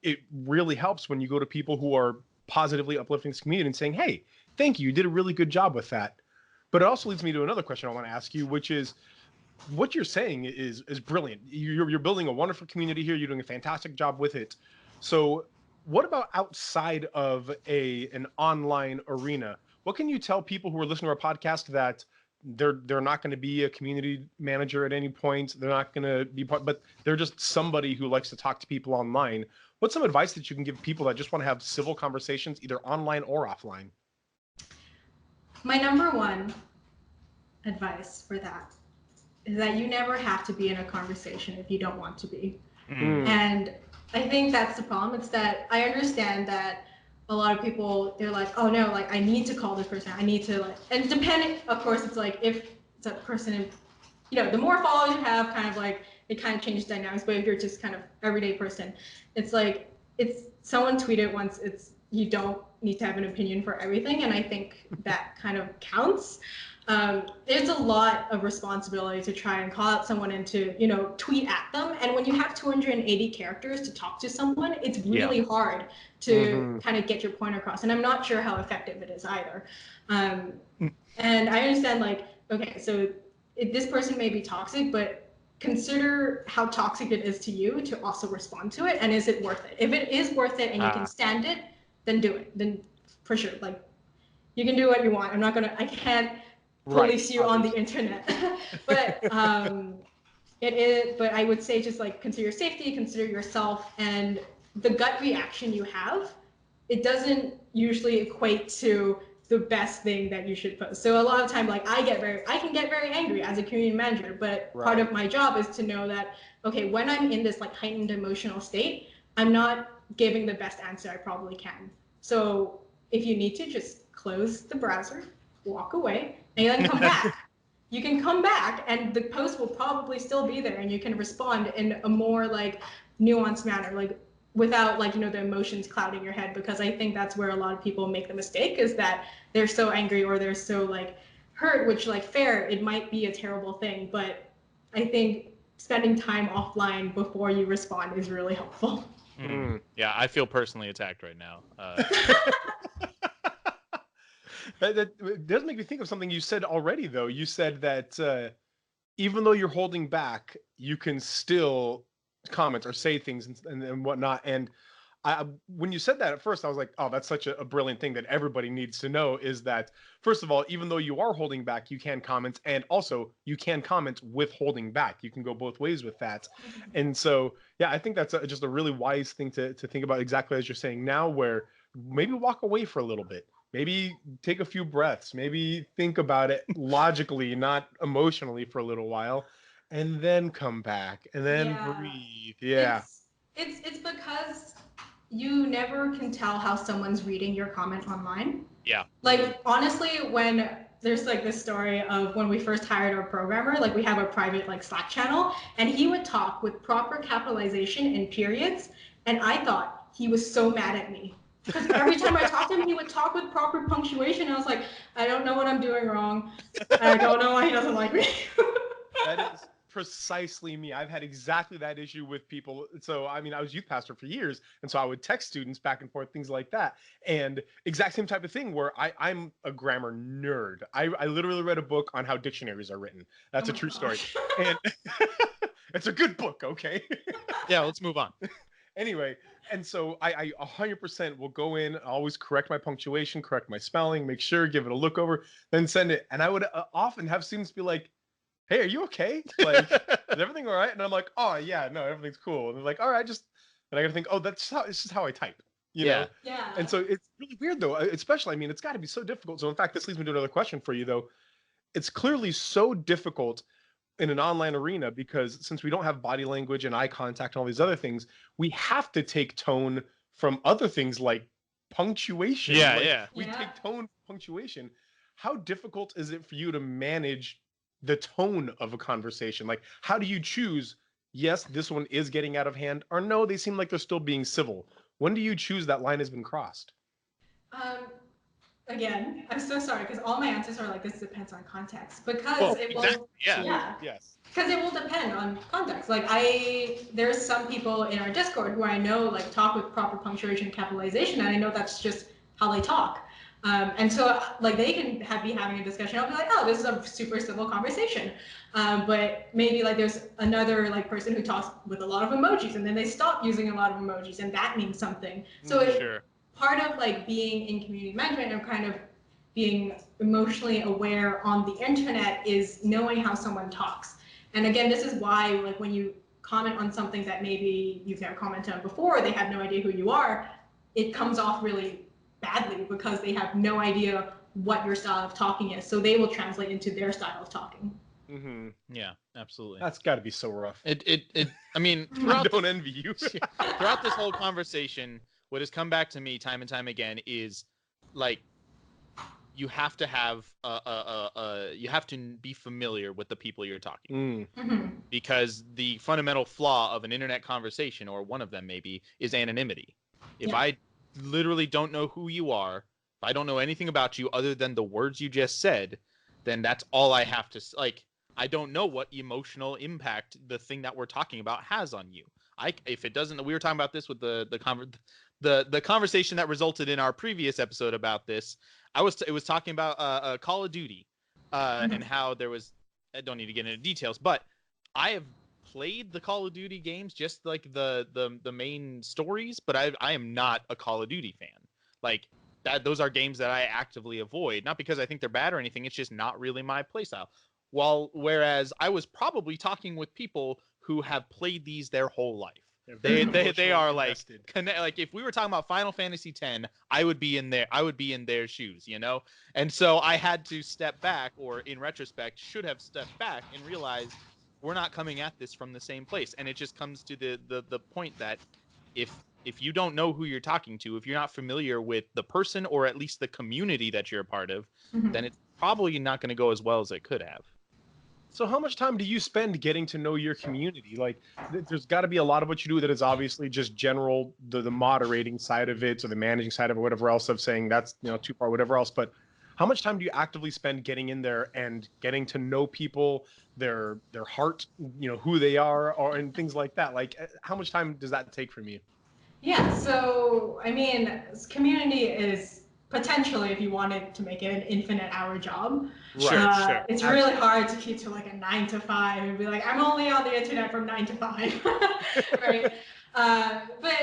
it really helps when you go to people who are positively uplifting this community and saying, hey, thank you, you did a really good job with that. But it also leads me to another question I want to ask you, which is, what you're saying is brilliant. You're building a wonderful community here. You're doing a fantastic job with it. So what about outside of an online arena? What can you tell people who are listening to our podcast that they're not going to be a community manager at any point? They're not going to be part, but they're just somebody who likes to talk to people online. What's some advice that you can give people that just want to have civil conversations, either online or offline? My number one advice for that is that you never have to be in a conversation if you don't want to be. And I think that's the problem. It's that I understand that a lot of people, they're like, oh no, like I need to call this person. I need to like, and depending, of course, it's like if it's a person, you know, the more followers you have, kind of like, it kind of changes dynamics. But if you're just kind of everyday person, it's like, it's someone tweeted once, it's, you don't need to have an opinion for everything. And I think that kind of counts. There's a lot of responsibility to try and call out someone and to, you know, tweet at them. And when you have 280 characters to talk to someone, it's really hard to kind of get your point across. And I'm not sure how effective it is either. And I understand, like, okay, so this person may be toxic, but consider how toxic it is to you to also respond to it. And is it worth it? If it is worth it and you can stand it, then do it. Then for sure, like, you can do what you want. I can't police you on the internet. But it is, but I would say just like consider your safety, consider yourself, and the gut reaction you have, it doesn't usually equate to the best thing that you should post. So a lot of time, like I can get very angry as a community manager, but part of my job is to know that, okay, when I'm in this like heightened emotional state, I'm not giving the best answer I probably can. So if you need to, just close the browser, walk away, and then come back. You can come back and the post will probably still be there and you can respond in a more like nuanced manner, like without like, you know, the emotions clouding your head, because I think that's where a lot of people make the mistake, is that they're so angry or they're so like hurt, which like fair, it might be a terrible thing, but I think spending time offline before you respond is really helpful. Yeah, I feel personally attacked right now. That does make me think of something you said already, though. You said that even though you're holding back, you can still comment or say things and whatnot. And when you said that at first, I was like, oh, that's such a brilliant thing that everybody needs to know, is that, first of all, even though you are holding back, you can comment. And also, you can comment with holding back. You can go both ways with that. And so, yeah, I think that's just a really wise thing to think about, exactly as you're saying now, where maybe walk away for a little bit. Maybe take a few breaths, maybe think about it logically, not emotionally, for a little while, and then come back and then breathe. Yeah. It's because you never can tell how someone's reading your comment online. Yeah. Like, honestly, when there's like this story of when we first hired our programmer, like we have a private like Slack channel, and he would talk with proper capitalization and periods, and I thought he was so mad at me. Because every time I talked to him, he would talk with proper punctuation. And I was like, I don't know what I'm doing wrong. I don't know why he doesn't like me. That is precisely me. I've had exactly that issue with people. So, I mean, I was youth pastor for years. And so I would text students back and forth, things like that. And exact same type of thing where I'm a grammar nerd. I literally read a book on how dictionaries are written. That's a true story. And it's a good book, okay? Yeah, let's move on. Anyway, and so I 100% will go in, always correct my punctuation, correct my spelling, make sure, give it a look over, then send it. And I would often have students be like, hey, are you okay? Like, is everything all right? And I'm like, oh, yeah, no, everything's cool. And they're like, all right, and I got to think, oh, it's just how I type, you know? Yeah. And so it's really weird, though, especially, I mean, it's got to be so difficult. So, in fact, this leads me to another question for you, though. It's clearly so difficult in an online arena, because since we don't have body language and eye contact and all these other things, we have to take tone from other things like punctuation. We take tone from punctuation. How difficult is it for you to manage the tone of a conversation? Like, how do you choose, yes, this one is getting out of hand, or no, they seem like they're still being civil? When do you choose that line has been crossed? Again, I'm so sorry, because all my answers are like, this depends on context, because it will. Yes. Because it will depend on context. Like there's some people in our Discord who I know like talk with proper punctuation and capitalization, and I know that's just how they talk. And so like they can be having a discussion. I'll be like, oh, this is a super civil conversation. But maybe like there's another like person who talks with a lot of emojis, and then they stop using a lot of emojis, and that means something. So part of like being in community management and kind of being emotionally aware on the internet is knowing how someone talks. And again, this is why like when you comment on something that maybe you've never commented on before, they have no idea who you are, it comes off really badly because they have no idea what your style of talking is. So they will translate into their style of talking. Mm-hmm. Yeah, absolutely. That's got to be so rough. I mean, I don't envy you. Throughout this whole conversation, what has come back to me time and time again is like, you have to have you have to be familiar with the people you're talking to. Mm-hmm. Because the fundamental flaw of an internet conversation, or one of them maybe, is anonymity. If I literally don't know who you are, if I don't know anything about you other than the words you just said, then that's all I have to like. I don't know what emotional impact the thing that we're talking about has on you. If it doesn't, we were talking about this with the conversation that resulted in our previous episode about this. It was talking about Call of Duty and how there was. I don't need to get into details, but I have played the Call of Duty games, just like the main stories, but I am not a Call of Duty fan. Like that, those are games that I actively avoid, not because I think they're bad or anything. It's just not really my playstyle. Whereas I was probably talking with people who have played these their whole life. They are like like if we were talking about Final Fantasy X, I would be in their shoes, you know? And so I had to step back, or in retrospect should have stepped back and realized we're not coming at this from the same place. And it just comes to the point that if you don't know who you're talking to, if you're not familiar with the person or at least the community that you're a part of, then it's probably not going to go as well as it could have. So how much time do you spend getting to know your community? Like, there's got to be a lot of what you do that is obviously just general, the moderating side of it, or the managing side of it, whatever else, of saying that's, you know, too far, whatever else. But how much time do you actively spend getting in there and getting to know people, their heart, you know, who they are, and things like that? Like, how much time does that take from you? Yeah, so I mean, community is potentially, if you wanted to make it an infinite hour job, sure. It's really hard to keep to like a 9 to 5 and be like, I'm only on the internet from 9 to 5, right? But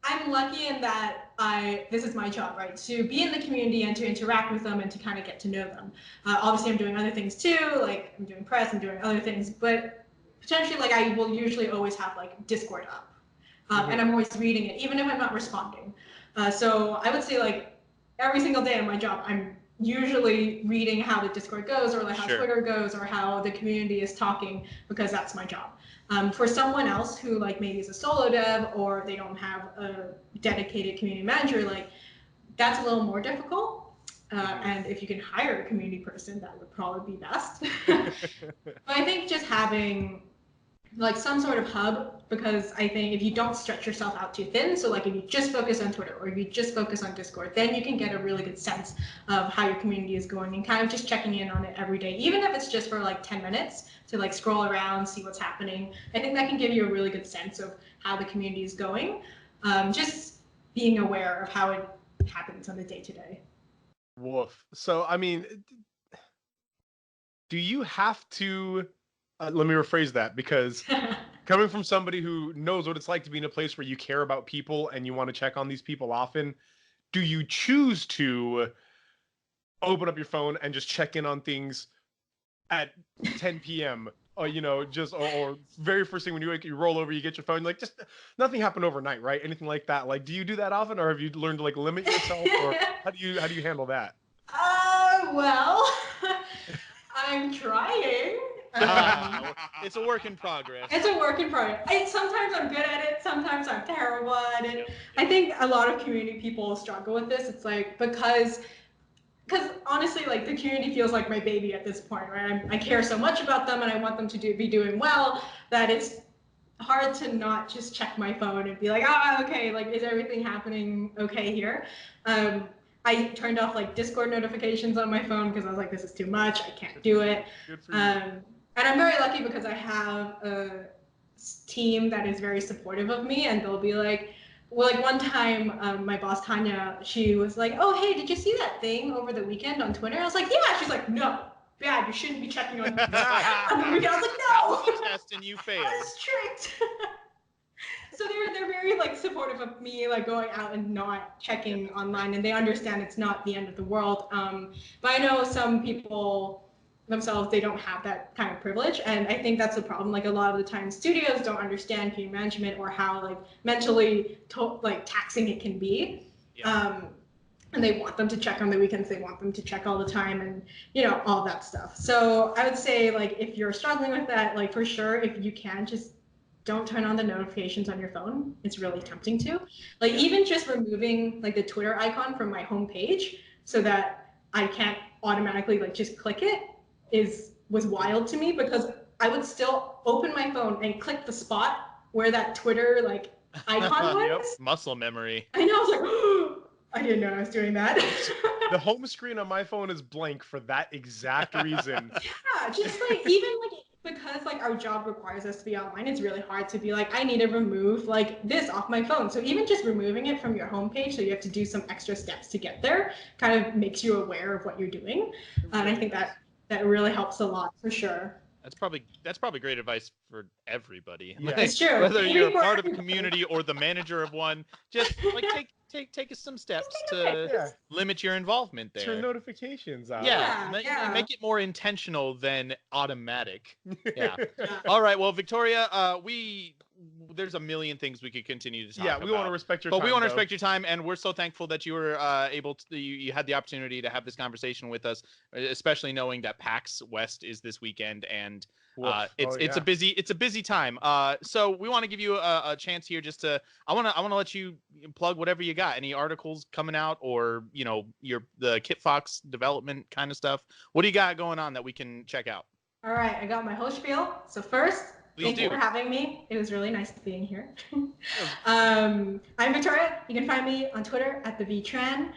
I'm lucky in that this is my job, right? To be in the community and to interact with them and to kind of get to know them. Obviously, I'm doing other things too, like I'm doing press, I'm doing other things, but potentially, like I will usually always have like Discord up. And I'm always reading it, even if I'm not responding. So I would say like every single day on my job, I'm usually reading how the Discord goes, or like how Twitter goes, or how the community is talking, because that's my job. For someone else who like maybe is a solo dev, or they don't have a dedicated community manager, like that's a little more difficult. And if you can hire a community person, that would probably be best. But I think just having like some sort of hub, because I think if you don't stretch yourself out too thin, so like if you just focus on Twitter or if you just focus on Discord, then you can get a really good sense of how your community is going and kind of just checking in on it every day, even if it's just for like 10 minutes to like scroll around, see what's happening. I think that can give you a really good sense of how the community is going. Just being aware of how it happens on the day-to-day. Woof. So, I mean, do you have to... let me rephrase that, because coming from somebody who knows what it's like to be in a place where you care about people and you want to check on these people often, do you choose to open up your phone and just check in on things at 10 p.m. or, you know, just or very first thing when you wake, you roll over, you get your phone, like just nothing happened overnight, right? Anything like that. Like, do you do that often, or have you learned to like limit yourself, or how do you handle that? Well, I'm trying. It's a work in progress. It's a work in progress. Sometimes I'm good at it. Sometimes I'm terrible at it. Yep. I think a lot of community people struggle with this. It's like, because honestly, like the community feels like my baby at this point, right? I care so much about them and I want them to be doing well that it's hard to not just check my phone and be like, okay, like is everything happening okay here? I turned off like Discord notifications on my phone because I was like, this is too much. I can't do it. Good for you. And I'm very lucky because I have a team that is very supportive of me, and they'll be like, well, like one time, my boss Tanya, she was like, "Oh, hey, did you see that thing over the weekend on Twitter?" I was like, "Yeah." She's like, "No, bad. You shouldn't be checking on the weekend." I was like, "No." That was a test, and you failed. I was tricked. So they're very like supportive of me like going out and not checking online, and they understand it's not the end of the world. But I know some people themselves, they don't have that kind of privilege, and I think that's the problem. Like a lot of the time studios don't understand community management or how like mentally like taxing it can be. And they want them to check on the weekends, they want them to check all the time, and you know, all that stuff. So I would say like if you're struggling with that, like for sure, if you can, just don't turn on the notifications on your phone. It's really tempting to. Like even just removing like the Twitter icon from my homepage so that I can't automatically like just click it was wild to me, because I would still open my phone and click the spot where that Twitter like icon was. Muscle memory. I know, I was like, oh, I didn't know I was doing that. The home screen on my phone is blank for that exact reason. Yeah, just like even like because like our job requires us to be online, it's really hard to be like, I need to remove like this off my phone. So even just removing it from your homepage, so you have to do some extra steps to get there, kind of makes you aware of what you're doing. And I think that really helps a lot for sure. That's probably great advice for everybody. Yeah, like, it's true. Whether you're part of a community or the manager of one, just like take some steps to limit your involvement there. Turn notifications out. Make it more intentional than automatic. Yeah. All right. Well, Victoria, there's a million things we could continue to talk about. Yeah, we want to respect your time. But we want to respect your time, and we're so thankful that you were able to, you had the opportunity to have this conversation with us, especially knowing that PAX West is this weekend, and it's a busy time. So we want to give you a chance here just to, I want to let you plug whatever you got, any articles coming out, or you know, the Kitfox development kind of stuff. What do you got going on that we can check out? All right, I got my whole spiel. So first, thank you for having me. It was really nice being here. I'm Victoria. You can find me on Twitter at @VTran.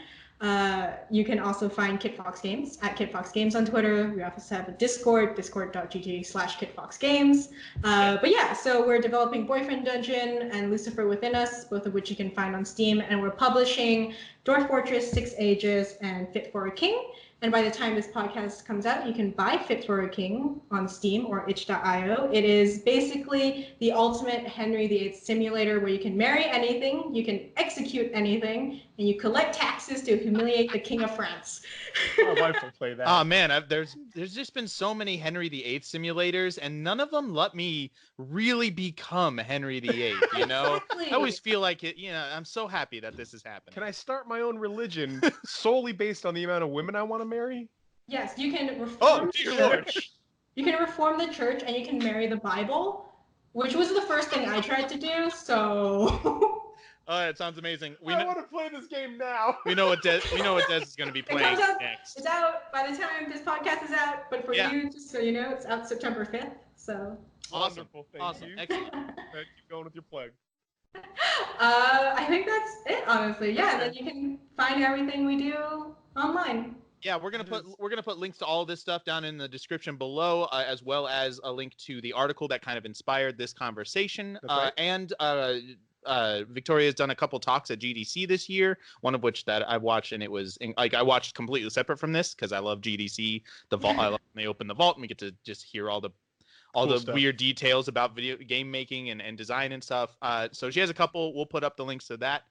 You can also find Kitfox Games at Kitfox Games on Twitter. We also have a Discord, discord.gg/KitfoxGames. But yeah, so we're developing Boyfriend Dungeon and Lucifer Within Us, both of which you can find on Steam. And we're publishing Dwarf Fortress, Six Ages, and Fit for a King. And by the time this podcast comes out, you can buy Fit for a King on Steam or itch.io. It is basically the ultimate Henry VIII simulator where you can marry anything, you can execute anything, and you collect taxes to humiliate the King of France. My wife will play that. Oh man, there's just been so many Henry VIII simulators, and none of them let me really become Henry VIII. You know, Exactly. I always feel like it. You know, I'm so happy that this is happening. Can I start my own religion solely based on the amount of women I want to marry? Yes, you can reform the dear church. You can reform the church, and you can marry the Bible, which was the first thing I tried to do. So. Oh, that sounds amazing. I want to play this game now. We know what Des is going to be playing next. It's out by the time this podcast is out, but for you, just so you know, it's out September 5th. So. Wonderful. Thank you. Excellent. Keep going with your plug. I think that's it, honestly. Yeah, then you can find everything we do online. Yeah, we're gonna put links to all this stuff down in the description below, as well as a link to the article that kind of inspired this conversation. And Victoria's done a couple talks at GDC this year, one of which that I watched, and it was I watched completely separate from this because I love GDC. The vault, I love when they open the vault and we get to just hear all the weird details about video game making and design and stuff. So she has a couple. We'll put up the links to that.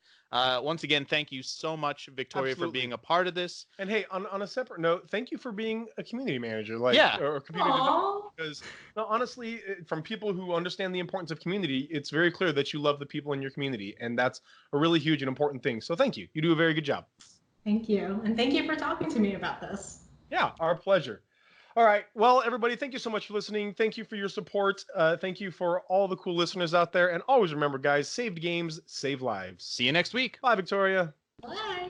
Once again, thank you so much, Victoria, for being a part of this. And hey, on a separate note, thank you for being a community manager, or community developer. Because honestly, from people who understand the importance of community, it's very clear that you love the people in your community, and that's a really huge and important thing. So thank you. You do a very good job. Thank you, and thank you for talking to me about this. Yeah, our pleasure. All right. Well, everybody, thank you so much for listening. Thank you for your support. Thank you for all the cool listeners out there. And always remember, guys, saved games, save lives. See you next week. Bye, Victoria. Bye.